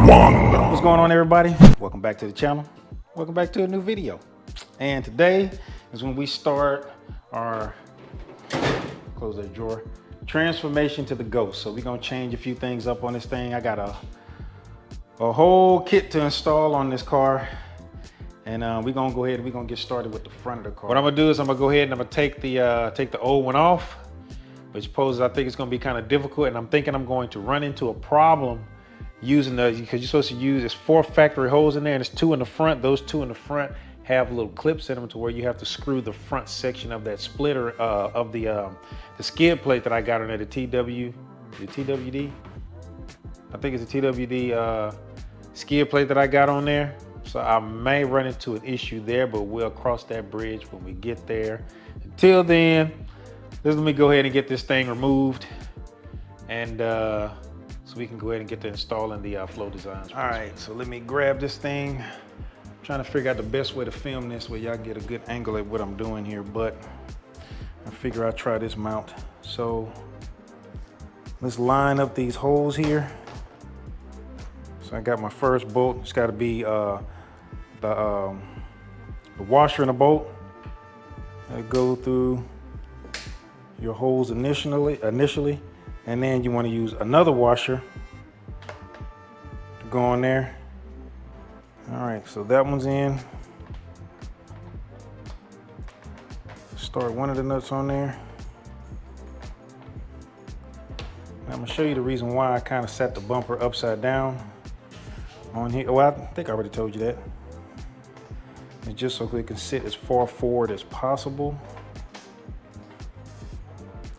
What's going on, everybody? Welcome back to the channel. Welcome back to a new video. And today is when we start our, close that drawer, transformation to the Ghost. So we're gonna change a few things up on this thing. I got a whole kit to install on this car. And we're gonna go ahead and we're gonna get started with the front of the car. What I'm gonna do is I'm gonna go ahead and I'm gonna take the old one off, which poses, I think it's gonna be kind of difficult. And I'm thinking I'm going to run into a problem using because you're supposed to use, there's 4 factory holes in there and there's 2 in the front. Those 2 in the front have little clips in them to where you have to screw the front section of that splitter of the skid plate that I got on there, the TWD? I think it's the TWD skid plate that I got on there. So I may run into an issue there, but we'll cross that bridge when we get there. Until then, let me go ahead and get this thing removed, and so we can go ahead and get to installing the flow designs. All right, so let me grab this thing. I'm trying to figure out the best way to film this where y'all get a good angle at what I'm doing here, but I figure I'll try this mount. So let's line up these holes here. So I got my first bolt. It's got to be the washer in the bolt. Go through your holes initially, and then you want to use another washer to go on there. All right, so that one's in. Start one of the nuts on there. Now I'm gonna show you the reason why I kind of set the bumper upside down on here. Well, I think I already told you that. It's just so it can sit as far forward as possible.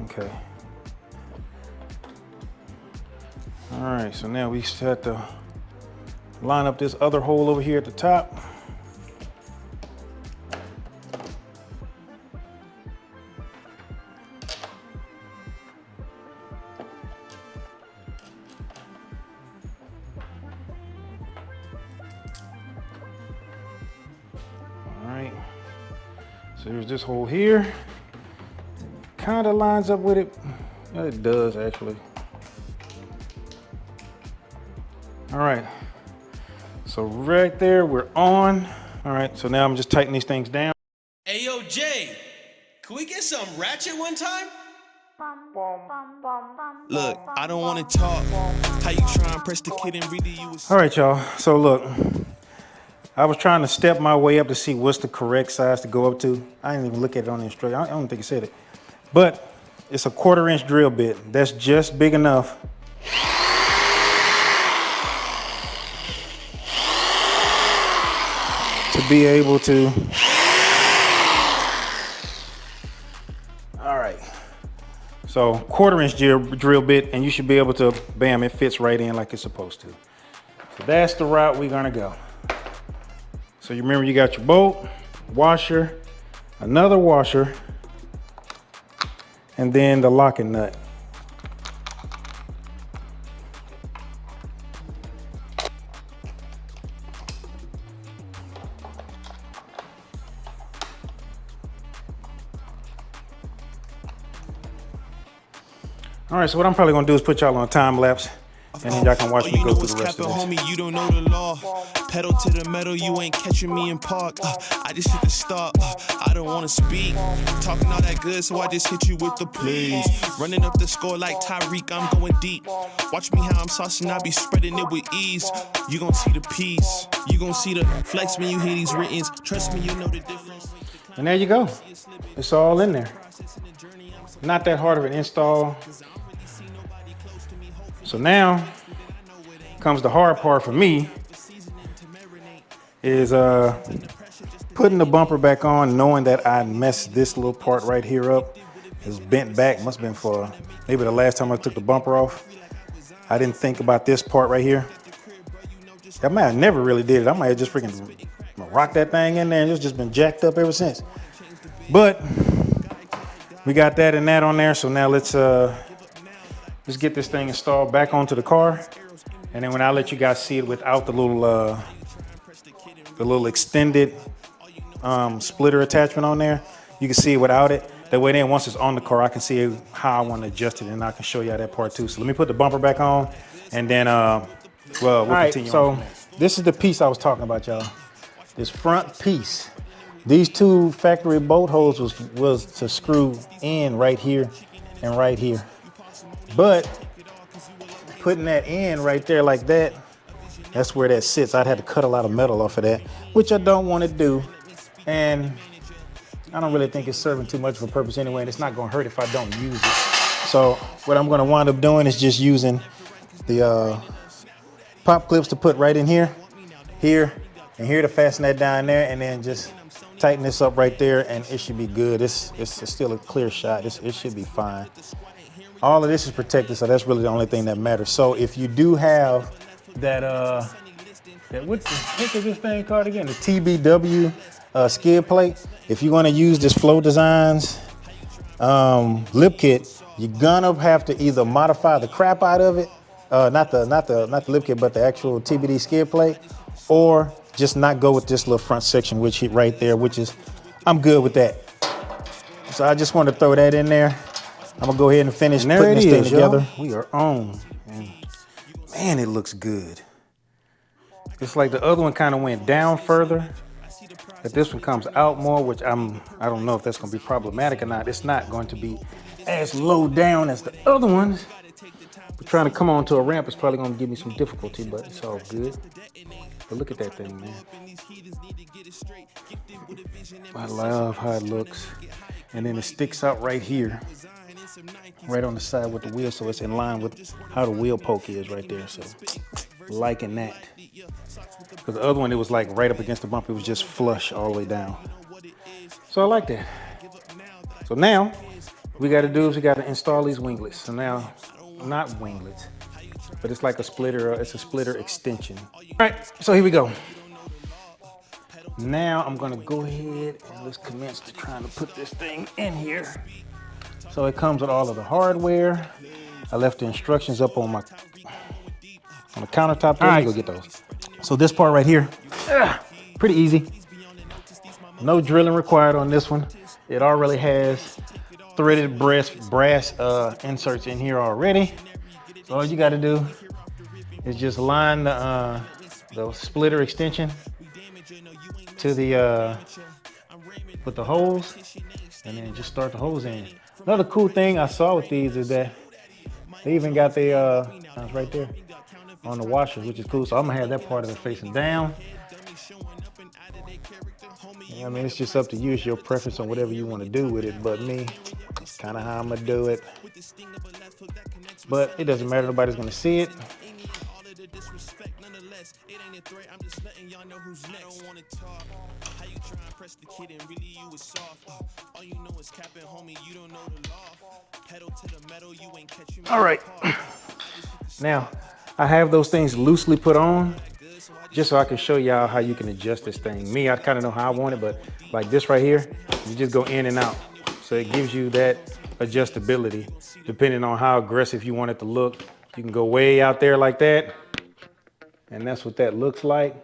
Okay. All right, so now we just have to line up this other hole over here at the top. All right, so here's this hole here. Kind of lines up with it. It does actually. All right, so right there we're on. All right, so now I'm just tightening these things down. Hey yo, Jay, can we get some ratchet one time? Look, I don't want to talk. How you try and press the kid and read the you? All right, y'all, so look, I was trying to step my way up to see what's the correct size to go up to. I didn't even look at it on the instruction. I don't think it said it, but it's a 1/4 inch drill bit. That's just big enough to be able to. All right, so 1/4 inch drill bit, and you should be able to, bam, it fits right in like it's supposed to. So that's the route we're gonna go. So you remember you got your bolt, washer, another washer, and then the locking nut. All right, so what I'm probably gonna do is put y'all on a time lapse, and then y'all can watch me go through the rest of this. Homie, you don't know the law. Pedal to the metal, you ain't catching me in park. I just hit the stop. I don't wanna speak. Talking all that good, so I just hit you with the plays. Running up the score like Tyreek, I'm going deep. Watch me how I'm saucing, I be spreading it with ease. You gon' see the piece. You gon' see the flex when you hear these writtens. Trust me, you know the difference. And there you go. It's all in there. Not that hard of an install. So now comes the hard part for me, is putting the bumper back on, knowing that I messed this little part right here up. It's bent back, must have been for maybe the last time I took the bumper off. I didn't think about this part right here. I might have never really did it. I might have just freaking rocked that thing in there and it's just been jacked up ever since. But we got that and that on there, so now let's get this thing installed back onto the car, and then when I let you guys see it without the little extended splitter attachment on there, you can see it without it. That way then once it's on the car, I can see how I want to adjust it, and I can show you that part too. So let me put the bumper back on, and then Well, All we'll right, continue on so from there. this is the piece I was talking about, y'all. This front piece. These two factory bolt holes was to screw in right here and right here. But putting that in right there like that, that's where that sits. I'd have to cut a lot of metal off of that, which I don't want to do. And I don't really think it's serving too much of a purpose anyway, and it's not gonna hurt if I don't use it. So what I'm gonna wind up doing is just using the pop clips to put right in here, and here to fasten that down there, and then just tighten this up right there, and it should be good. It's still a clear shot. It should be fine. All of this is protected, so that's really the only thing that matters. So if you do have that what the heck is this thing called again? The TBW skid plate. If you're gonna use this Flow Designs lip kit, you're gonna have to either modify the crap out of it, not the lip kit, but the actual TBD skid plate, or just not go with this little front section, which hit right there, which is, I'm good with that. So I just want to throw that in there. I'm gonna go ahead and finish putting this thing together. We are on. Man, it looks good. It's like the other one kind of went down further, but this one comes out more, which I don't know if that's gonna be problematic or not. It's not going to be as low down as the other ones. But trying to come onto a ramp is probably gonna give me some difficulty, but it's all good. But look at that thing, man. I love how it looks. And then it sticks out right here, right on the side with the wheel, so it's in line with how the wheel poke is right there. So liking that. Because the other one, it was like right up against the bump. It was just flush all the way down. So I like that. So now what we got to do is we got to install these winglets. So now, not winglets, but it's like a splitter. It's a splitter extension. All right, so here we go. Now I'm gonna go ahead and let's commence to trying to put this thing in here. So it comes with all of the hardware. I left the instructions up on the countertop there. All right. Go get those. So this part right here, pretty easy. No drilling required on this one. It already has threaded brass inserts in here already. So all you got to do is just line the splitter extension to the with the holes, and then just start the hose in. Another cool thing I saw with these is that they even got the right there on the washers, which is cool. So I'm gonna have that part of it facing down. I mean, it's just up to you. It's your preference on whatever you want to do with it. But me, it's kind of how I'm gonna do it. But it doesn't matter. Nobody's gonna see it. All right. Now, I have those things loosely put on just so I can show y'all how you can adjust this thing. Me, I kind of know how I want it, but like this right here, you just go in and out. So it gives you that adjustability depending on how aggressive you want it to look. You can go way out there like that, and that's what that looks like.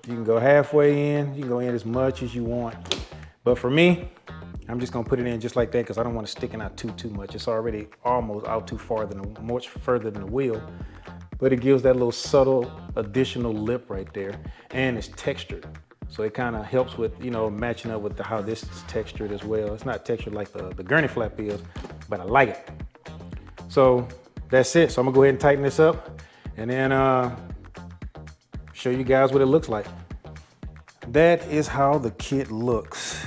You can go halfway in, you can go in as much as you want. But for me, I'm just gonna put it in just like that because I don't want it sticking out too much. It's already almost out too far, much further than the wheel. But it gives that little subtle additional lip right there, and it's textured. So it kind of helps with, you know, matching up with how this is textured as well. It's not textured like the gurney flap is, but I like it. So that's it. So I'm gonna go ahead and tighten this up and then show you guys what it looks like. That is how the kit looks.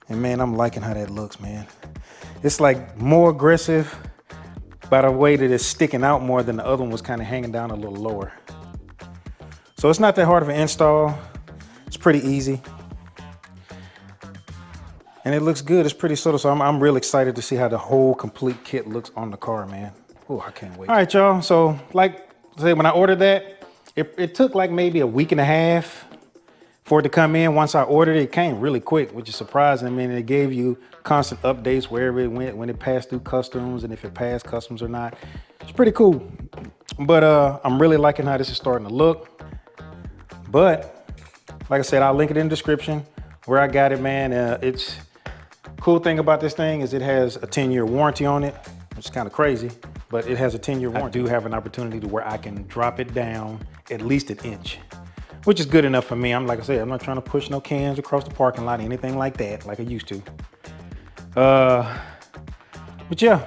And man, I'm liking how that looks, man. It's like more aggressive by the way that it's sticking out more than the other one was kind of hanging down a little lower. So it's not that hard of an install. It's pretty easy. And it looks good. It's pretty subtle. So I'm real excited to see how the whole complete kit looks on the car, man. Oh, I can't wait. All right, y'all. So like I said, when I ordered that, it took like maybe a week and a half for it to come in. Once I ordered it, it came really quick, which is surprising. I mean, it gave you constant updates wherever it went, when it passed through customs and if it passed customs or not. It's pretty cool. But I'm really liking how this is starting to look. But like I said, I'll link it in the description where I got it, man. It's cool thing about this thing is it has a 10-year warranty on it. which is kind of crazy, but it has a 10-year warranty. I do have an opportunity to where I can drop it down at least an inch, which is good enough for me. Like I said, I'm not trying to push no cans across the parking lot, anything like that, like I used to. But yeah,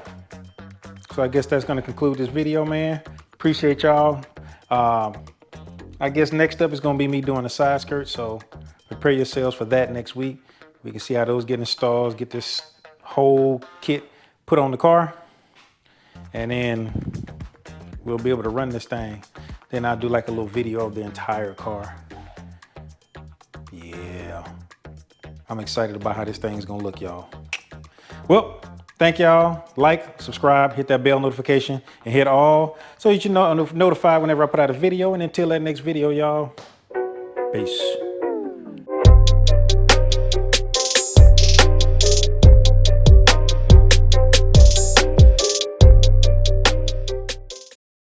so I guess that's gonna conclude this video, man. Appreciate y'all. I guess next up is gonna be me doing a side skirt, so prepare yourselves for that next week. We can see how those get installed, get this whole kit put on the car, and then we'll be able to run this thing. Then I'll do like a little video of the entire car. Yeah, I'm excited about how this thing's gonna look, y'all. Well, thank y'all. Like, subscribe, hit that bell notification, and hit all so you know notified whenever I put out a video. And until that next video, y'all, peace.